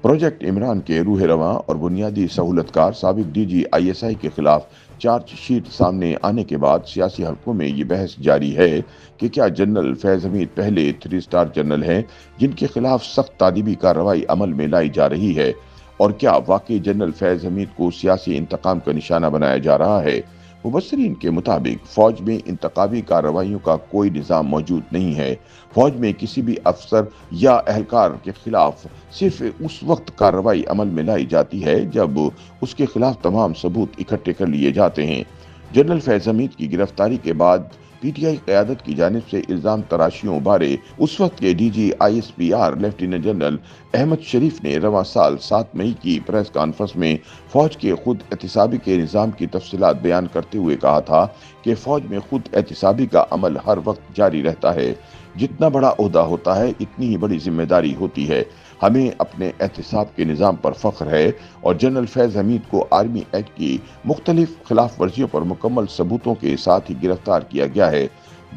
Project Imran के रूह रवां और बुनियादी सहूलतकार साबिक डीजी आईएसआई के खिलाफ चार्ज शीट सामने आने के बाद सियासी हलकों में ये बहस जारी है कि क्या जनरल फैज हमीद पहले 3 स्टार जनरल हैं जिनके खिलाफ सख्त तादीबी कार्रवाई अमल में लाई जा रही है, और क्या वाकई जनरल फैज हमीद को सियासी इंतकाम का निशाना बनाया जा रहा है। मुबस्सिरीन के मुताबिक फौज में इंतकामी कार्रवाइयों का कोई निज़ाम मौजूद नहीं है। फौज में किसी भी अफसर या एहलकार के खिलाफ सिर्फ उस वक्त कार्रवाई अमल में लाई जाती है जब उसके खिलाफ तमाम सबूत इकट्ठे कर लिए जाते हैं। जनरल फैज हमीद की गिरफ्तारी के बाद पीटीआई क़यादत की जानिब से इल्ज़ाम तराशियों बारे उस वक्त के DG ISPR lieutenant general Ahmed Sharif ने रवां साल 7 मई की प्रेस कॉन्फ्रेंस में फौज के खुद एहतिसाबी के निज़ाम की तफसीलात बयान करते हुए कहा था कि फौज में खुद एहतिसाबी का अमल हर वक्त जारी रहता है। जितना बड़ा ओहदा होता है इतनी ही बड़ी जिम्मेदारी होती है। हमें अपने एहतिसाब के निज़ाम पर फख्र है और जनरल फैज हमीद को आर्मी एक्ट की मुख्तलिफ खिलाफ वर्जियों पर मुकम्मल सबूतों के साथ ही गिरफ्तार किया गया है,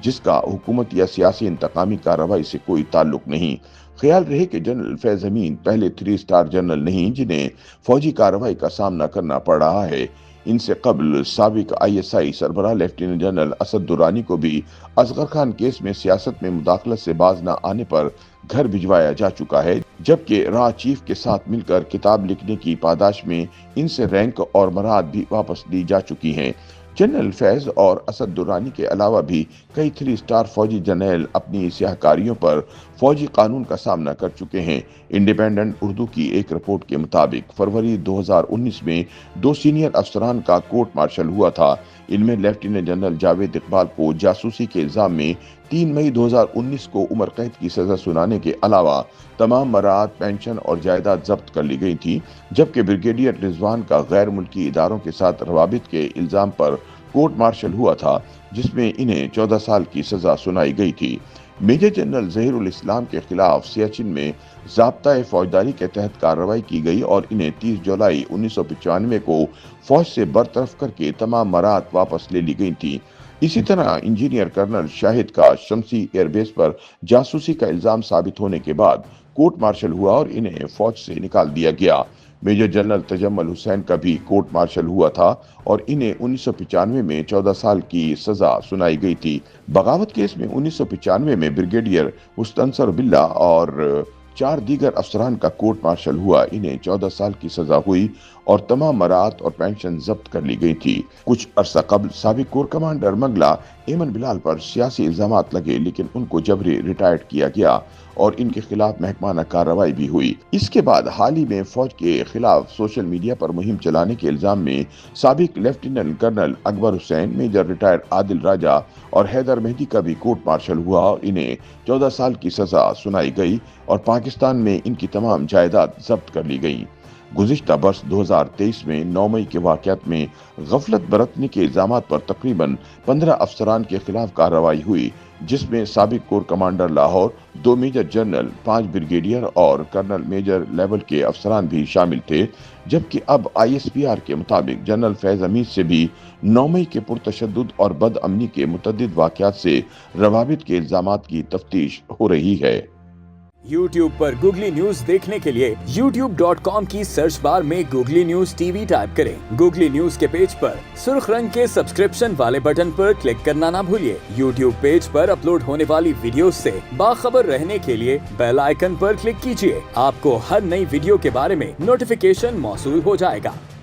जिसका हुकूमत या सियासी इंतकामी कार्रवाई से कोई ताल्लुक नहीं। ख्याल रहे कि जनरल फैज हमीद पहले 3 स्टार जनरल नहीं जिन्हें फौजी कार्रवाई का सामना करना पड़ रहा है। इनसे कबल साबिक आईएसआई सरबराह लेफ्टिनेंट जनरल असद दुरानी को भी असगर खान केस में सियासत में मुदाखलत से बाज न आने पर घर भिजवाया जा चुका है, जबकि राह चीफ के साथ मिलकर किताब लिखने की पादाश में इनसे रैंक और मराद भी वापस ली जा चुकी हैं। जनरल फैज और असद दुरानी के अलावा भी कई 3 स्टार फौजी जनरल अपनी स्याहकारियों पर फौजी कानून का सामना कर चुके हैं। इंडिपेंडेंट उर्दू की एक रिपोर्ट के मुताबिक फरवरी 2019 में 2 सीनियर अफसरान का कोर्ट मार्शल हुआ था। इनमें लेफ्टिनेंट जनरल जावेद इकबाल को जासूसी के इल्जाम में 3 मई 2019 को उम्र कैद की सजा सुनाने के अलावा तमाम मराद, पेंशन और जायदाद जब्त कर ली गई थी, जबकि ब्रिगेडियर रिजवान का गैर मुल्की इदारों के साथ रवाबित के इल्जाम पर कोर्ट मार्शल हुआ था, जिसमें इन्हें 14 साल की सजा सुनाई गई थी। मेजर जनरल जहीरुल इस्लाम के खिलाफ सियाचिन में ज़ाब्ता फौजदारी के तहत कार्रवाई की गई और इन्हें 30 जुलाई 1995 को फौज से बरतरफ करके तमाम मराद वापस ले ली गई थी। इसी तरह इंजीनियर कर्नल शाहिद का शमसी एयरबेस पर जासूसी का इल्जाम साबित होने के बाद कोर्ट मार्शल हुआ और इन्हें फौज से निकाल दिया गया। मेजर जनरल तजम्मल हुसैन का भी कोर्ट मार्शल हुआ था और इन्हें 1995 में 14 साल की सजा सुनाई गई थी। बगावत केस में 1995 में ब्रिगेडियर मुस्तनसर बिल्ला और 4 दीगर अफसरान का कोर्ट मार्शल हुआ। इन्हें 14 साल की सजा हुई और तमाम मरात और पेंशन जब्त कर ली गई थी। कुछ अरसा कबल साबिक कोर कमांडर मंगला एमन बिलाल पर सियासी इल्जामात लगे, लेकिन उनको जबरी रिटायर्ड किया गया और इनके खिलाफ महकमाना कार्रवाई भी हुई। इसके बाद हाल ही में फौज के खिलाफ सोशल मीडिया पर मुहिम चलाने के इल्जाम में साबिक lieutenant colonel Akbar Hussain, major retired Adil Raja और हैदर मेहदी का भी कोर्ट मार्शल हुआ और इन्हें 14 साल की सजा सुनाई गई और पाकिस्तान में इनकी तमाम जायदाद जब्त कर ली गई। गुज़िश्ता वर्ष 2023 में 9 मई के वाक़यात में गफलत बरतने के इल्जामात पर तकरीबन 15 अफसरान के खिलाफ कार्रवाई हुई, जिसमें साबिक corps commander Lahore, 2 major general, 5 brigadier और कर्नल मेजर लेवल के अफसरान भी शामिल थे। जबकि अब आईएसपीआर के मुताबिक जनरल फैज हमीद से भी 9 मई के पुरतशद्दुद और बदअमनी के मुतअद्दिद वाक़यात से रवाबित के इल्जामात की तफ्तीश हो रही है। YouTube पर गूगली न्यूज देखने के लिए youtube.com की सर्च बार में गूगली न्यूज टीवी टाइप करें। गूगली न्यूज के पेज पर सुर्ख रंग के सब्सक्रिप्शन वाले बटन पर क्लिक करना ना भूलिए। YouTube पेज पर अपलोड होने वाली वीडियोस से बाखबर रहने के लिए बेल आइकन पर क्लिक कीजिए। आपको हर नई वीडियो के बारे में नोटिफिकेशन मौसूल हो जाएगा।